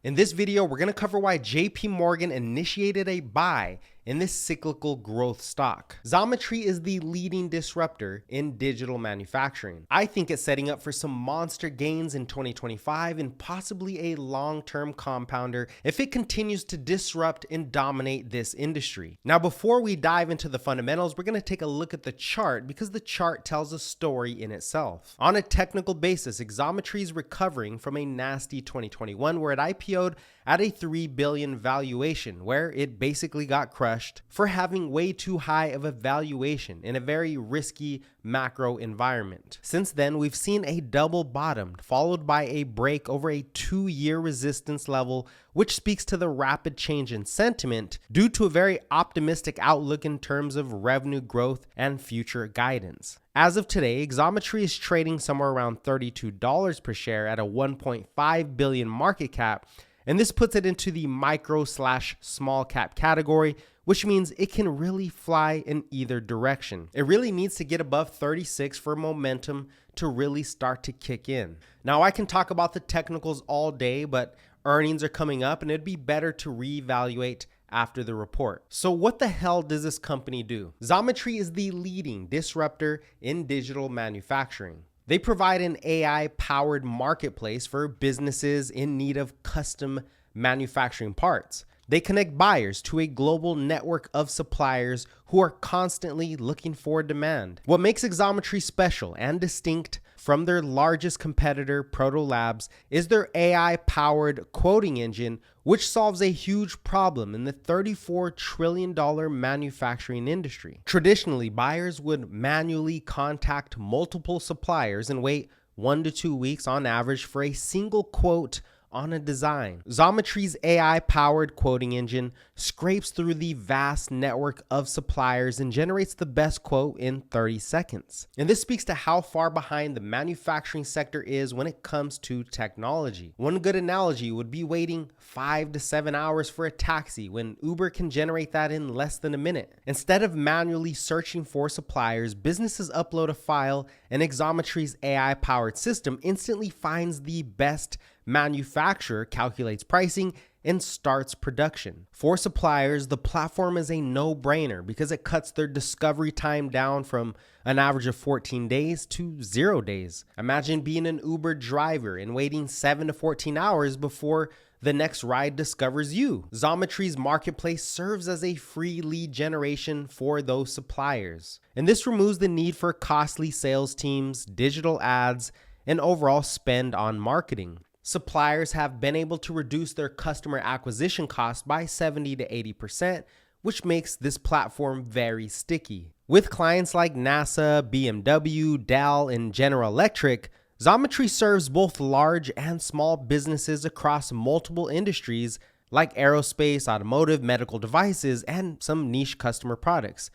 In this video, we're going to cover why JP Morgan initiated a buy in this cyclical growth stock. Xometry is the leading disruptor in digital manufacturing. I think it's setting up for some monster gains in 2025 and possibly a long-term compounder if it continues to disrupt and dominate this industry. Now, before we dive into the fundamentals, we're going to take a look at the chart because the chart tells a story in itself. On a technical basis, Xometry is recovering from a nasty 2021 where it IPO'd at a $3 billion valuation, where it basically got crushed for having way too high of a valuation in a very risky macro environment. Since then, we've seen a double bottom followed by a break over a 2-year resistance level, which speaks to the rapid change in sentiment due to a very optimistic outlook in terms of revenue growth and future guidance. As of today, Xometry is trading somewhere around $32 per share at a $1.5 billion market cap, and this puts it into the micro/small cap category, which means it can really fly in either direction. It really needs to get above 36 for momentum to really start to kick in. Now, I can talk about the technicals all day, but earnings are coming up and it'd be better to reevaluate after the report. So what the hell does this company do? Xometry is the leading disruptor in digital manufacturing. They provide an AI-powered marketplace for businesses in need of custom manufacturing parts. They connect buyers to a global network of suppliers who are constantly looking for demand. What makes Xometry special and distinct from their largest competitor, Proto Labs, is their AI-powered quoting engine, which solves a huge problem in the $34 trillion manufacturing industry. Traditionally, buyers would manually contact multiple suppliers and wait 1 to 2 weeks on average for a single quote on a design. Xometry's AI-powered quoting engine scrapes through the vast network of suppliers and generates the best quote in 30 seconds. And this speaks to how far behind the manufacturing sector is when it comes to technology. One good analogy would be waiting 5 to 7 hours for a taxi when Uber can generate that in less than a minute. Instead of manually searching for suppliers, businesses upload a file and Xometry's AI-powered system instantly finds the best manufacturer, calculates pricing, and starts production. For suppliers, the platform is a no-brainer because it cuts their discovery time down from an average of 14 days to 0 days. Imagine being an Uber driver and waiting 7 to 14 hours before the next ride discovers you. Xometry's marketplace serves as a free lead generation for those suppliers. And this removes the need for costly sales teams, digital ads, and overall spend on marketing. Suppliers have been able to reduce their customer acquisition cost by 70 to 80%, which makes this platform very sticky. With clients like NASA, BMW, Dell, and General Electric, Xometry serves both large and small businesses across multiple industries like aerospace, automotive, medical devices, and some niche customer products.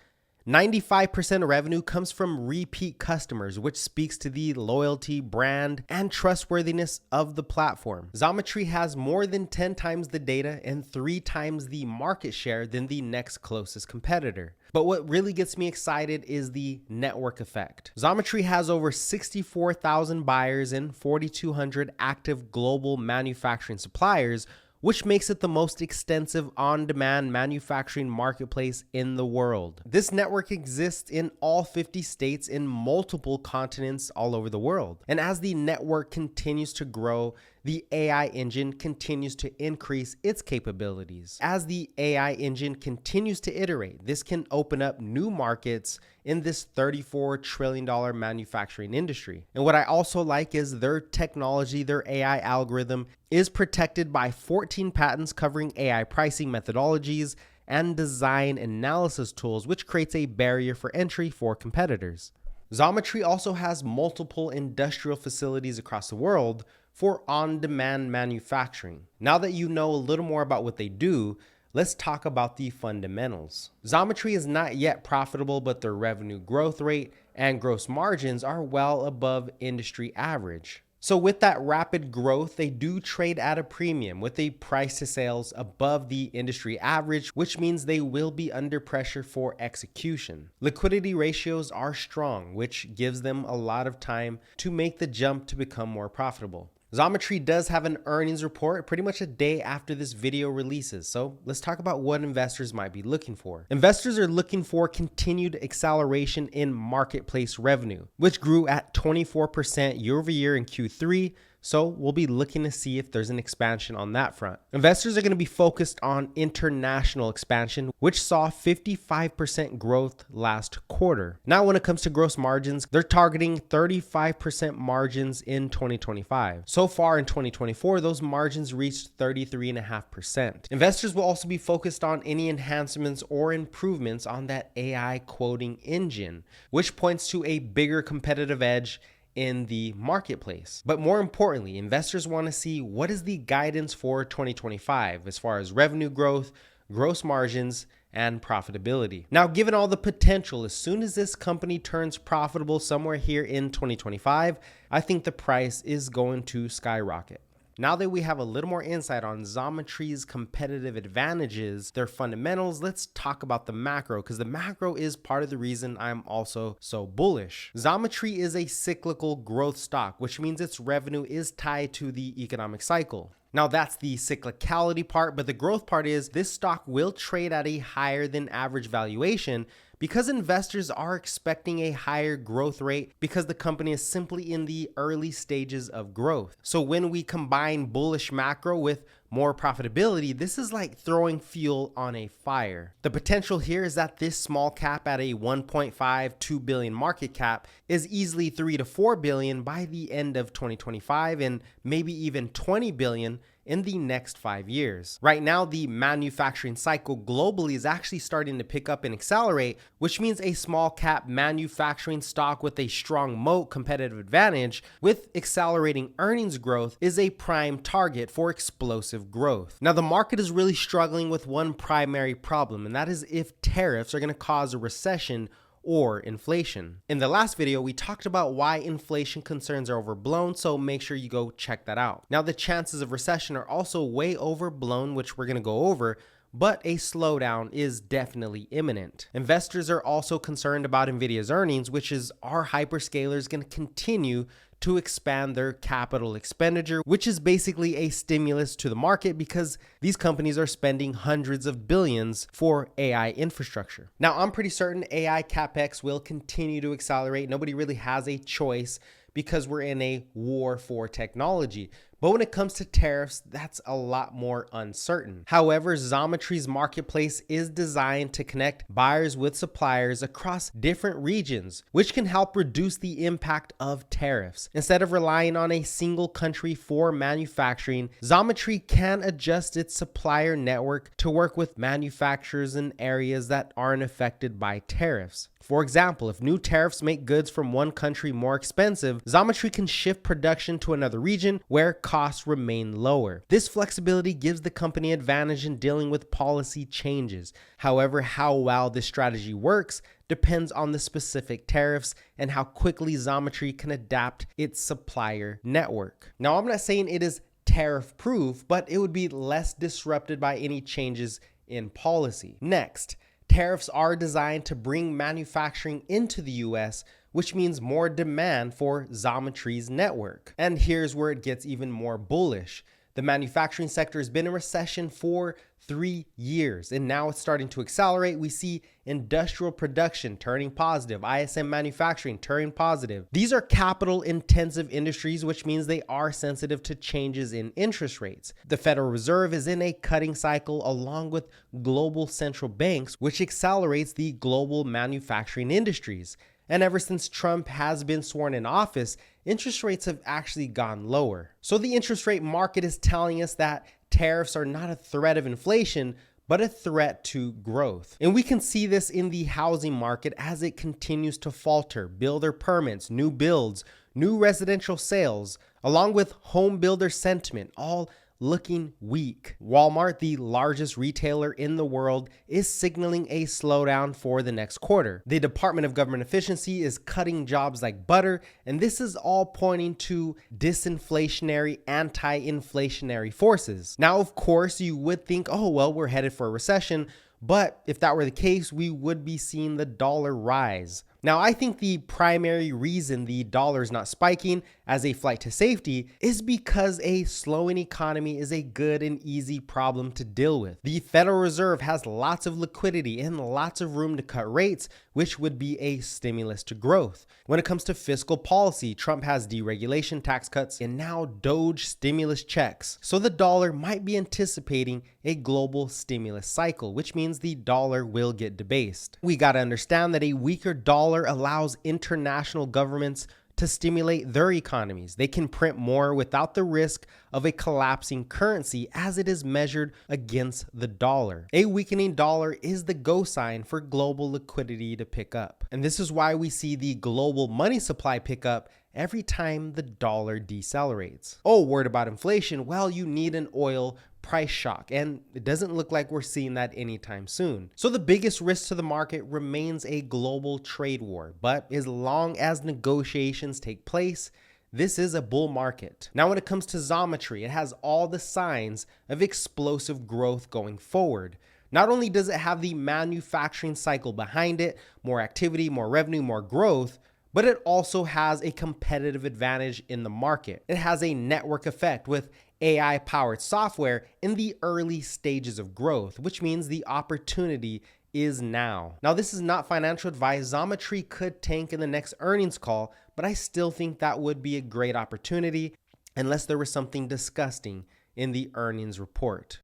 95% of revenue comes from repeat customers, which speaks to the loyalty, brand, and trustworthiness of the platform. Xometry has more than 10 times the data and 3 times the market share than the next closest competitor. But what really gets me excited is the network effect. Xometry has over 64,000 buyers and 4,200 active global manufacturing suppliers, which makes it the most extensive on-demand manufacturing marketplace in the world. This network exists in all 50 states in multiple continents all over the world. And as the network continues to grow, the AI engine continues to increase its capabilities. As the AI engine continues to iterate, this can open up new markets in this $34 trillion manufacturing industry. And what I also like is their technology, their AI algorithm is protected by 14 patents covering AI pricing methodologies and design analysis tools, which creates a barrier for entry for competitors. Xometry also has multiple industrial facilities across the world for on-demand manufacturing. Now that you know a little more about what they do, let's talk about the fundamentals. Xometry is not yet profitable, but their revenue growth rate and gross margins are well above industry average. So with that rapid growth, they do trade at a premium with a price to sales above the industry average, which means they will be under pressure for execution. Liquidity ratios are strong, which gives them a lot of time to make the jump to become more profitable. Xometry does have an earnings report pretty much a day after this video releases, so let's talk about what investors might be looking for. Investors are looking for continued acceleration in marketplace revenue, which grew at 24% year over year in Q3. So we'll be looking to see if there's an expansion on that front. Investors are going to be focused on international expansion, which saw 55% growth last quarter. Now, when it comes to gross margins, they're targeting 35% margins in 2025. So far in 2024, those margins reached 33.5%. Investors will also be focused on any enhancements or improvements on that AI quoting engine, which points to a bigger competitive edge in the marketplace. But more importantly, investors want to see what is the guidance for 2025 as far as revenue growth, gross margins, and profitability. Now, given all the potential, as soon as this company turns profitable somewhere here in 2025, I think the price is going to skyrocket. Now that we have a little more insight on Xometry's competitive advantages, their fundamentals, let's talk about the macro, because the macro is part of the reason I'm also so bullish. Xometry is a cyclical growth stock, which means its revenue is tied to the economic cycle. Now that's the cyclicality part, but the growth part is this stock will trade at a higher than average valuation because investors are expecting a higher growth rate because the company is simply in the early stages of growth. So when we combine bullish macro with more profitability, this is like throwing fuel on a fire. The potential here is that this small cap at a 1.52 billion market cap is easily 3 to 4 billion by the end of 2025 and maybe even 20 billion in the next 5 years. Right now, the manufacturing cycle globally is actually starting to pick up and accelerate, which means a small cap manufacturing stock with a strong moat competitive advantage with accelerating earnings growth is a prime target for explosive growth. Now, the market is really struggling with one primary problem, and that is if tariffs are going to cause a recession or inflation. In the last video, we talked about why inflation concerns are overblown, so make sure you go check that out. Now, the chances of recession are also way overblown, which we're going to go over, but a slowdown is definitely imminent. Investors are also concerned about Nvidia's earnings, which is our hyperscalers going to continue to expand their capital expenditure, which is basically a stimulus to the market because these companies are spending hundreds of billions for AI infrastructure. Now, I'm pretty certain AI CapEx will continue to accelerate. Nobody really has a choice because we're in a war for technology. But when it comes to tariffs, that's a lot more uncertain. However, Xometry's marketplace is designed to connect buyers with suppliers across different regions, which can help reduce the impact of tariffs. Instead of relying on a single country for manufacturing, Xometry can adjust its supplier network to work with manufacturers in areas that aren't affected by tariffs. For example, if new tariffs make goods from one country more expensive, Xometry can shift production to another region where costs remain lower. This flexibility gives the company advantage in dealing with policy changes. However, how well this strategy works depends on the specific tariffs and how quickly Xometry can adapt its supplier network. Now, I'm not saying it is tariff proof, but it would be less disrupted by any changes in policy. Next, tariffs are designed to bring manufacturing into the US, which means more demand for Xometry's network. And here's where it gets even more bullish. The manufacturing sector has been in recession for 3 years, and now it's starting to accelerate. We see industrial production turning positive, ISM manufacturing turning positive. These are capital intensive industries, which means they are sensitive to changes in interest rates. The Federal Reserve is in a cutting cycle along with global central banks, which accelerates the global manufacturing industries. And ever since Trump has been sworn in office, interest rates have actually gone lower. So the interest rate market is telling us that tariffs are not a threat of inflation, but a threat to growth. And we can see this in the housing market as it continues to falter. Builder permits, new builds, new residential sales, along with home builder sentiment, all looking weak. Walmart, the largest retailer in the world, is signaling a slowdown for the next quarter. The Department of Government Efficiency is cutting jobs like butter, and this is all pointing to disinflationary, anti-inflationary forces. Now, of course, you would think, oh, well, we're headed for a recession, but if that were the case, we would be seeing the dollar rise. Now, I think the primary reason the dollar is not spiking as a flight to safety is because a slowing economy is a good and easy problem to deal with. The Federal Reserve has lots of liquidity and lots of room to cut rates, which would be a stimulus to growth. When it comes to fiscal policy, Trump has deregulation, tax cuts, and now Doge stimulus checks. So the dollar might be anticipating a global stimulus cycle, which means the dollar will get debased. We got to understand that a weaker dollar allows international governments to stimulate their economies. They can print more without the risk of a collapsing currency as it is measured against the dollar. A weakening dollar is the go sign for global liquidity to pick up. And this is why we see the global money supply pick up every time the dollar decelerates. Oh, worried about inflation? Well, you need an oil price shock, and it doesn't look like we're seeing that anytime soon. So the biggest risk to the market remains a global trade war, but as long as negotiations take place, this is a bull market. Now, when it comes to Xometry, it has all the signs of explosive growth going forward. Not only does it have the manufacturing cycle behind it, more activity, more revenue, more growth, but it also has a competitive advantage in the market. It has a network effect with AI-powered software in the early stages of growth, which means the opportunity is now. Now, this is not financial advice. Xometry could tank in the next earnings call, but I still think that would be a great opportunity unless there was something disgusting in the earnings report.